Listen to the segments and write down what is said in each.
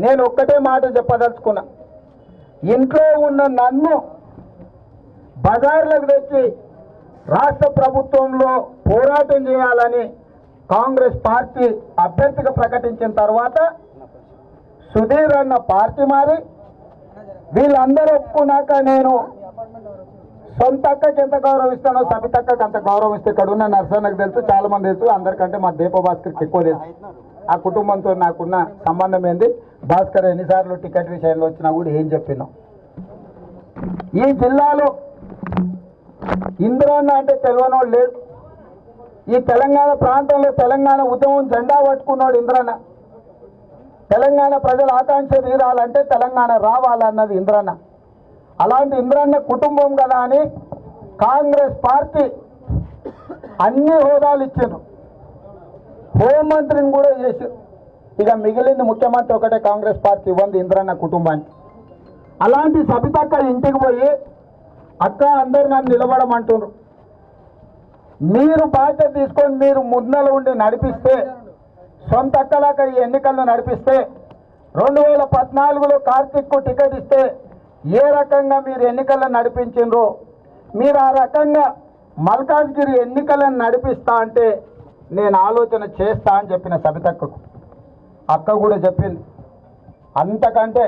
నేను ఒక్కటే మాట చెప్పదలుచుకున్నా, ఇంట్లో ఉన్న నన్ను బజార్లకు తెచ్చి రాష్ట్ర ప్రభుత్వంలో పోరాటం చేయాలని కాంగ్రెస్ పార్టీ అభ్యర్థిగా ప్రకటించిన తర్వాత సుధీర్ అన్న పార్టీ మారి వీళ్ళందరూ ఒప్పుకున్నాక నేను సొంత అక్కకి ఎంత గౌరవిస్తానో సబితక్కకి అంత గౌరవిస్తే ఇక్కడ ఉన్న నర్సన్నకు తెలుసు, చాలా మంది తెలుసు, అందరికంటే మా దీప భాస్కర్కి ఎక్కువ తెలుసు. ఆ కుటుంబంతో నాకున్న సంబంధం ఏంది, భాస్కర్ ఎన్నిసార్లు టికెట్ విషయంలో వచ్చినా కూడా ఏం చెప్పినాం. ఈ జిల్లాలో ఇంద్రన్న అంటే తెలియనోడు లేడు. ఈ తెలంగాణ ప్రాంతంలో తెలంగాణ ఉద్యమం జెండా పట్టుకున్నాడు ఇంద్రన్న. తెలంగాణ ప్రజల ఆకాంక్ష తీరాలంటే తెలంగాణ రావాలన్నది ఇంద్రన్న. అలాంటి ఇంద్రన్న కుటుంబం కదా అని కాంగ్రెస్ పార్టీ అన్ని హోదాలు ఇచ్చారు, హోంమంత్రిని కూడా చేశారు. ఇక మిగిలింది ముఖ్యమంత్రి ఒకటే కాంగ్రెస్ పార్టీ ఇవ్వండి ఇంద్రన్న కుటుంబానికి. అలాంటి సబితక్క ఇంటికి పోయి అక్క అందరు నన్ను నిలబడమంటున్నారు, మీరు బాధ్యత తీసుకొని మీరు మున్నెలు ఉండి నడిపిస్తే, సొంత అక్కలాక ఈ ఎన్నికలను నడిపిస్తే 2014లో కార్తిక్కు టికెట్ ఇస్తే ఏ రకంగా మీరు ఎన్నికలను నడిపించిండ్రో మీరు ఆ రకంగా మల్కాజ్గిరి ఎన్నికలను నడిపిస్తా అంటే నేను ఆలోచన చేస్తా అని చెప్పిన సబితక్కకు. అక్క కూడా చెప్పింది, అంతకంటే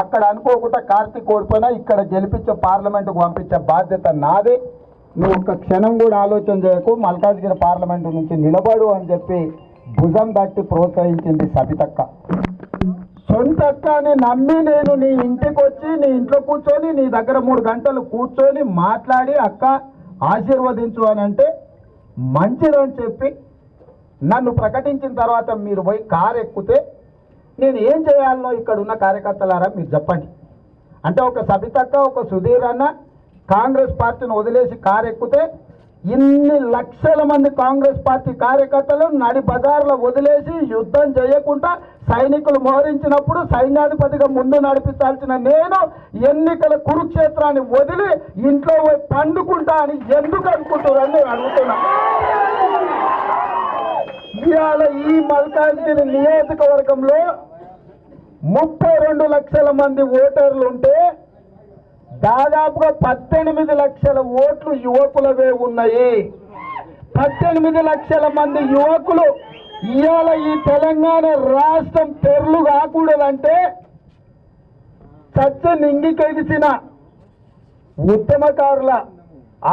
అక్కడ అనుకోకుండా కార్తీక్ ఓడిపోయినా ఇక్కడ గెలిపించే పార్లమెంటుకు పంపించే బాధ్యత నాదే, నువ్వు ఒక్క క్షణం కూడా ఆలోచన చేయకు, మల్కాజ్గిరి పార్లమెంటు నుంచి నిలబడు అని చెప్పి భుజం తట్టి ప్రోత్సహించింది సబితక్క. సొంత అక్కని నమ్మి నేను నీ ఇంటికి వచ్చి నీ ఇంట్లో కూర్చొని నీ దగ్గర 3 గంటలు కూర్చొని మాట్లాడి అక్క ఆశీర్వదించు అని అంటే మంచిదని చెప్పి నన్ను ప్రకటించిన తర్వాత మీరు పోయి కారు ఎక్కితే నేను ఏం చేయాలనో ఇక్కడ ఉన్న కార్యకర్తలారా మీరు చెప్పండి అంటే, ఒక సబితక్క ఒక సుధీర్ అన్న కాంగ్రెస్ పార్టీని వదిలేసి కారు ఎక్కితే ఇన్ని లక్షల మంది కాంగ్రెస్ పార్టీ కార్యకర్తలు నడి బజార్లో వదిలేసి యుద్ధం చేయకుండా సైనికులు మోహరించినప్పుడు సైన్యాధిపతిగా ముందు నడిపించాల్సిన నేను ఎన్నికల కురుక్షేత్రాన్ని వదిలి ఇంట్లో పోయి పండుకుంటా అని ఎందుకు అనుకుంటున్నారని నేను అడుగుతున్నా. ఇవాళ ఈ మల్కాజ్గిరి నియోజకవర్గంలో 32 లక్షల మంది ఓటర్లు ఉంటే దాదాపుగా 18 లక్షల ఓట్లు యువకులవే ఉన్నాయి. 18 లక్షల మంది యువకులు ఇవాళ ఈ తెలంగాణ రాష్ట్రం తెరలు కాకూడదంటే, చచ్చ నింగికెగిసిన ఉద్యమకారుల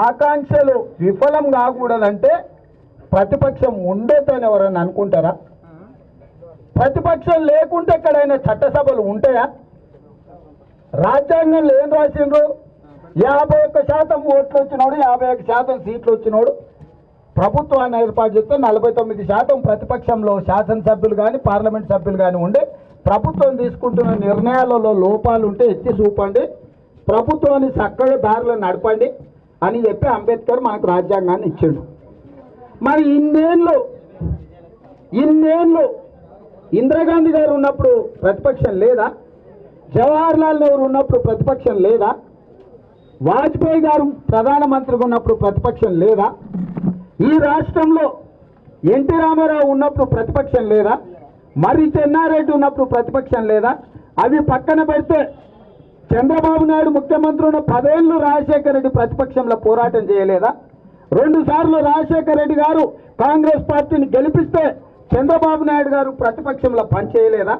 ఆకాంక్షలు విఫలం కాకూడదంటే ప్రతిపక్షం ఉండొద్దని ఎవరన్నా అనుకుంటారా? ప్రతిపక్షం లేకుంటే ఎక్కడైనా చట్టసభలు ఉంటాయా? రాజ్యాంగంలో ఏం రాసిండ్రు? 51% ఓట్లు వచ్చినోడు 51% సీట్లు వచ్చినోడు ప్రభుత్వాన్ని ఏర్పాటు చేస్తే 49% ప్రతిపక్షంలో శాసనసభ్యులు కానీ పార్లమెంట్ సభ్యులు కానీ ఉండి ప్రభుత్వం తీసుకుంటున్న నిర్ణయాలలో లోపాలు ఉంటే ఎత్తి చూపండి, ప్రభుత్వాన్ని చక్కగా దారిలో నడపండి అని చెప్పి అంబేద్కర్ మనకు రాజ్యాంగాన్ని ఇచ్చాడు. మరి ఇన్నేళ్ళు ఇందిరాగాంధీ గారు ఉన్నప్పుడు ప్రతిపక్షం లేదా? జవహర్లాల్ నెహ్రూ ఉన్నప్పుడు ప్రతిపక్షం లేదా? వాజ్పేయి గారు ప్రధానమంత్రిగా ఉన్నప్పుడు ప్రతిపక్షం లేదా? ఈ రాష్ట్రంలో ఎన్టీ రామారావు ఉన్నప్పుడు ప్రతిపక్షం లేదా? మరి చెన్నారెడ్డి ఉన్నప్పుడు ప్రతిపక్షం లేదా? అవి పక్కన పెడితే చంద్రబాబు నాయుడు ముఖ్యమంత్రి ఉన్న 10 ఏళ్ళు రాజశేఖర రెడ్డి ప్రతిపక్షంలో పోరాటం చేయలేదా? 2 సార్లు రాజశేఖర రెడ్డి గారు కాంగ్రెస్ పార్టీని గెలిపిస్తే చంద్రబాబు నాయుడు గారు ప్రతిపక్షంలో పనిచేయలేదా?